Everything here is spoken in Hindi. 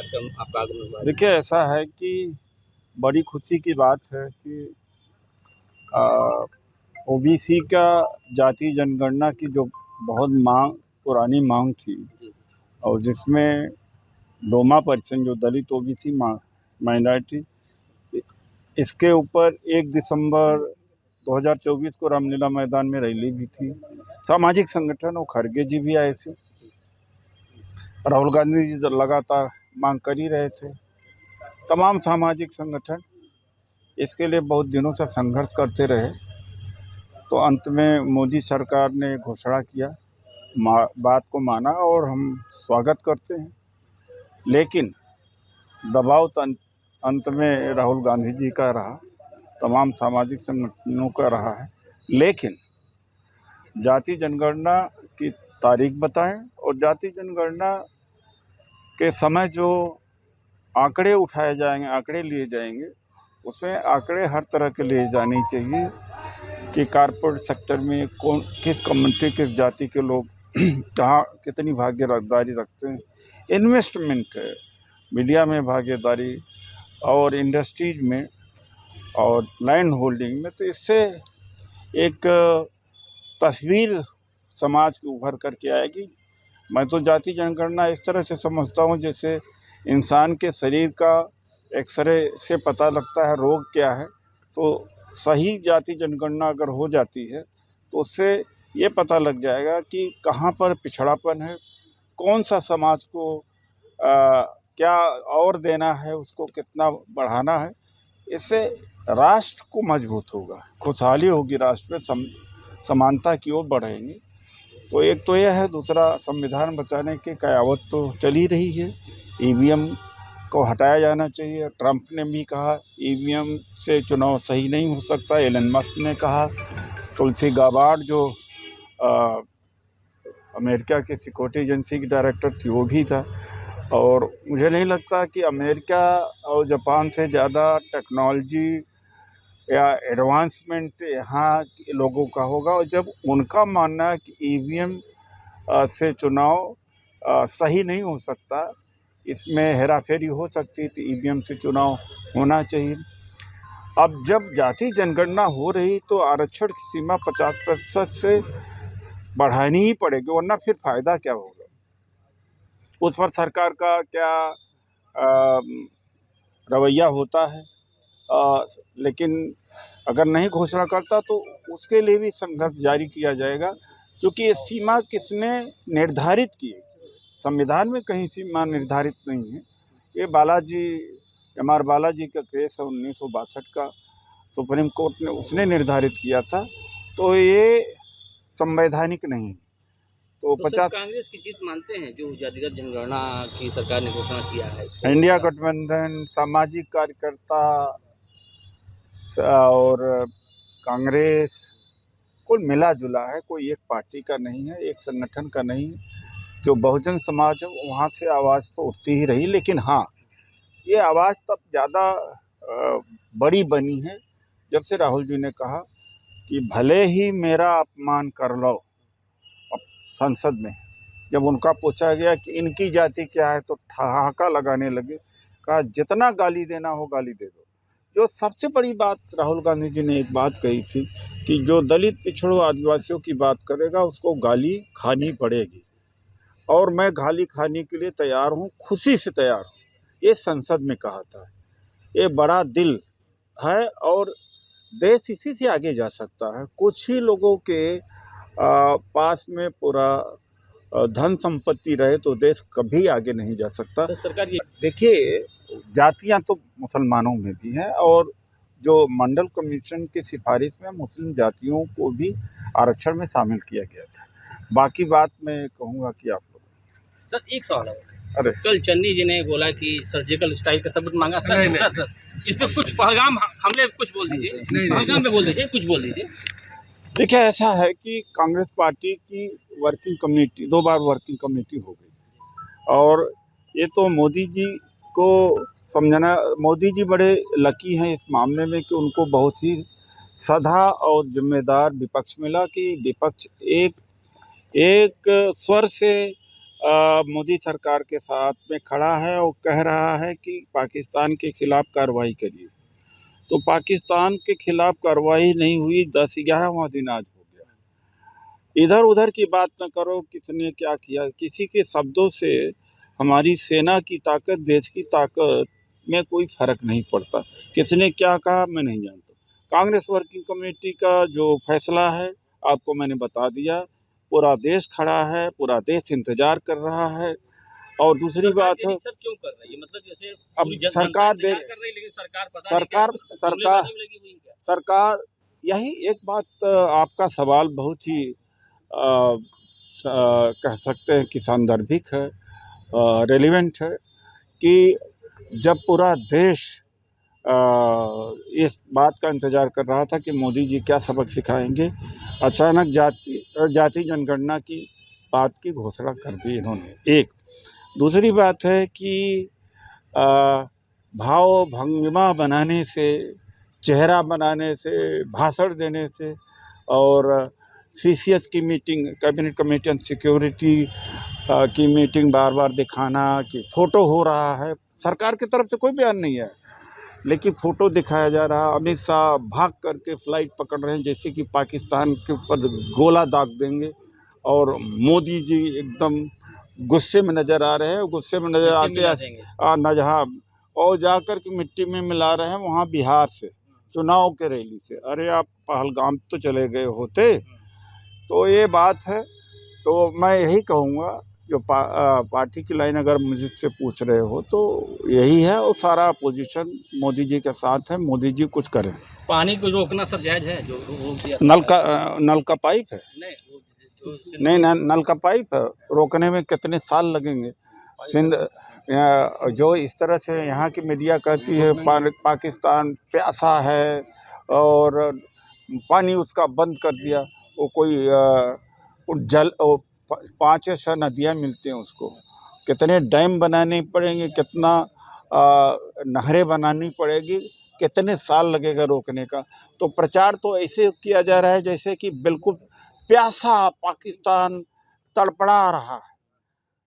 आपका आगमन हुआ है? देखिए, ऐसा है कि बड़ी खुशी की बात है कि ओबीसी का जाति जनगणना की जो बहुत पुरानी मांग थी, और जिसमें डोमा परिसंघ जो दलित ओबीसी माइनॉरिटी, इसके ऊपर 1 दिसंबर 2024 को रामलीला मैदान में रैली भी थी। सामाजिक संगठन और खड़गे जी भी आए थे। राहुल गांधी जी लगातार मांग कर ही रहे थे। तमाम सामाजिक संगठन इसके लिए बहुत दिनों से संघर्ष करते रहे। तो अंत में मोदी सरकार ने घोषणा किया, बात को माना, और हम स्वागत करते हैं। लेकिन दबाव तो अंत में राहुल गांधी जी का रहा, तमाम सामाजिक संगठनों का रहा है। लेकिन जाति जनगणना की तारीख बताएं, और जाति जनगणना के समय जो आंकड़े उठाए जाएंगे, आंकड़े लिए जाएंगे, उसमें आंकड़े हर तरह के लिए जाने चाहिए कि कॉर्पोरेट सेक्टर में किस कम्युनिटी, किस जाति के लोग कहाँ कितनी भागीदारी रखते हैं, इन्वेस्टमेंट है, मीडिया में भागीदारी और इंडस्ट्रीज में और लैंड होल्डिंग में। तो इससे एक तस्वीर समाज की उभर करके आएगी। मैं तो जाति जनगणना इस तरह से समझता हूँ जैसे इंसान के शरीर का एक्सरे से पता लगता है रोग क्या है, तो सही जाति जनगणना अगर हो जाती है तो उससे ये पता लग जाएगा कि कहाँ पर पिछड़ापन है, कौन सा समाज को क्या और देना है, उसको कितना बढ़ाना है। इससे राष्ट्र को मजबूत होगा, खुशहाली होगी, राष्ट्र में समानता की ओर बढ़ेंगे। तो एक तो यह है। दूसरा, संविधान बचाने की कयावत तो चल ही रही है। ईवीएम को हटाया जाना चाहिए। ट्रंप ने भी कहा ईवीएम से चुनाव सही नहीं हो सकता। एलन मस्क ने कहा। तुलसी गाबार्ड जो अमेरिका की सिक्योरिटी एजेंसी की डायरेक्टर थी, वो भी था। और मुझे नहीं लगता कि अमेरिका और जापान से ज़्यादा टेक्नोलॉजी या एडवांसमेंट यहाँ के लोगों का होगा। और जब उनका मानना है कि ईवीएम से चुनाव सही नहीं हो सकता, इसमें हेराफेरी हो सकती है, तो ईवीएम से चुनाव होना चाहिए। अब जब जाति जनगणना हो रही तो आरक्षण की सीमा 50% से बढ़ानी ही पड़ेगी, वरना फिर फायदा क्या होगा। उस पर सरकार का क्या रवैया होता है। लेकिन अगर नहीं घोषणा करता तो उसके लिए भी संघर्ष जारी किया जाएगा, क्योंकि ये सीमा किसने निर्धारित की है। संविधान में कहीं सीमा निर्धारित नहीं है। ये MR बालाजी का केस है 1962 का, सुप्रीम कोर्ट ने उसने निर्धारित किया था। तो ये संवैधानिक नहीं है। तो 50 कांग्रेस की जीत मानते हैं जो जातिगत जनगणना की सरकार ने घोषणा किया है। इंडिया गठबंधन, सामाजिक कार्यकर्ता और कांग्रेस कुल मिला जुला है, कोई एक पार्टी का नहीं है, एक संगठन का नहीं है। जो बहुजन समाज है वहाँ से आवाज़ तो उठती ही रही, लेकिन हाँ, ये आवाज़ तब ज़्यादा बड़ी बनी है जब से राहुल जी ने कहा कि भले ही मेरा अपमान कर लो। अब संसद में जब उनका पूछा गया कि इनकी जाति क्या है, तो ठहाका लगाने लगे, कहा जितना गाली देना हो गाली दे दो। जो सबसे बड़ी बात राहुल गांधी जी ने एक बात कही थी कि जो दलित, पिछड़ों, आदिवासियों की बात करेगा उसको गाली खानी पड़ेगी, और मैं गाली खाने के लिए तैयार हूँ, खुशी से तैयार हूँ। ये संसद में कहा था। ये बड़ा दिल है और देश इसी से आगे जा सकता है। कुछ ही लोगों के पास में पूरा धन संपत्ति रहे तो देश कभी आगे नहीं जा सकता। तो सरकार देखिए, जातियां तो मुसलमानों में भी हैं, और जो मंडल कमीशन की सिफारिश में मुस्लिम जातियों को भी आरक्षण में शामिल किया गया था। बाकी बात मैं कहूँगा कि आप लोग। सर एक सवाल है। अरे कल चन्नी जी ने बोला कि सर्जिकल स्ट्राइक का सबूत मांगा। सर इस पे कुछ पहलगाम हमले कुछ बोल दीजिए, पहलगाम पे बोल दीजिए, कुछ बोल दीजिए। देखिए, ऐसा है कि कांग्रेस पार्टी की वर्किंग कमेटी 2 बार वर्किंग कमेटी हो गई, और ये तो मोदी जी को समझना, मोदी जी बड़े लकी हैं इस मामले में कि उनको बहुत ही सधा और जिम्मेदार विपक्ष मिला, कि विपक्ष एक स्वर से मोदी सरकार के साथ में खड़ा है और कह रहा है कि पाकिस्तान के खिलाफ कार्रवाई करिए। तो पाकिस्तान के खिलाफ कार्रवाई नहीं हुई, 10-11वां दिन आज हो गया। इधर उधर की बात न करो, किसने क्या किया, किसी के शब्दों से हमारी सेना की ताकत, देश की ताकत में कोई फर्क नहीं पड़ता। किसने क्या कहा मैं नहीं जानता। कांग्रेस वर्किंग कमेटी का जो फैसला है आपको मैंने बता दिया। पूरा देश खड़ा है, पूरा देश इंतजार कर रहा है। और दूसरी बात है, सर क्यों कर रही है, मतलब जैसे अब सरकार दे कर रही, लेकिन सरकार पता सरकार नहीं सरकार लगी हुई है क्या? सरकार यही एक बात, आपका सवाल बहुत ही कह सकते हैं कि सांदर्भिक है, रेलिवेंट है कि जब पूरा देश इस बात का इंतज़ार कर रहा था कि मोदी जी क्या सबक सिखाएंगे, अचानक जाति जनगणना की बात की घोषणा कर दी इन्होंने। एक दूसरी बात है कि भाव भंगिमा बनाने से, चेहरा बनाने से, भाषण देने से और सीसीएस की meeting, cabinet committee on security की मीटिंग बार बार दिखाना कि फ़ोटो हो रहा है। सरकार की तरफ से कोई बयान नहीं है, लेकिन फ़ोटो दिखाया जा रहा है। अमित शाह भाग करके फ़्लाइट पकड़ रहे हैं जैसे कि पाकिस्तान के ऊपर गोला दाग देंगे, और मोदी जी एकदम गुस्से में नज़र आ रहे हैं। गुस्से में नज़र आते हाँ, और जाकर के मिट्टी में मिला रहे हैं वहाँ बिहार से, चुनाव के रैली से। अरे आप पहलगाम तो चले गए होते। तो ये बात है। तो मैं यही कहूँगा, जो पार्टी की लाइन अगर मुझसे पूछ रहे हो तो यही है, और सारा अपोजिशन मोदी जी के साथ है। मोदी जी कुछ करें। पानी को रोकना सब जायज है जो रोक दिया? नल का पाइप है? नहीं, नल का पाइप है, रोकने में कितने साल लगेंगे। सिंध जो इस तरह से यहाँ की मीडिया कहती है पाकिस्तान प्यासा है और पानी उसका बंद कर दिया, वो कोई जल 5 या 6 नदियाँ मिलती हैं उसको। कितने डैम बनाने पड़ेंगे, कितना नहरें बनानी पड़ेगी, कितने साल लगेगा रोकने का। तो प्रचार तो ऐसे किया जा रहा है जैसे कि बिल्कुल प्यासा पाकिस्तान तड़पड़ा रहा है।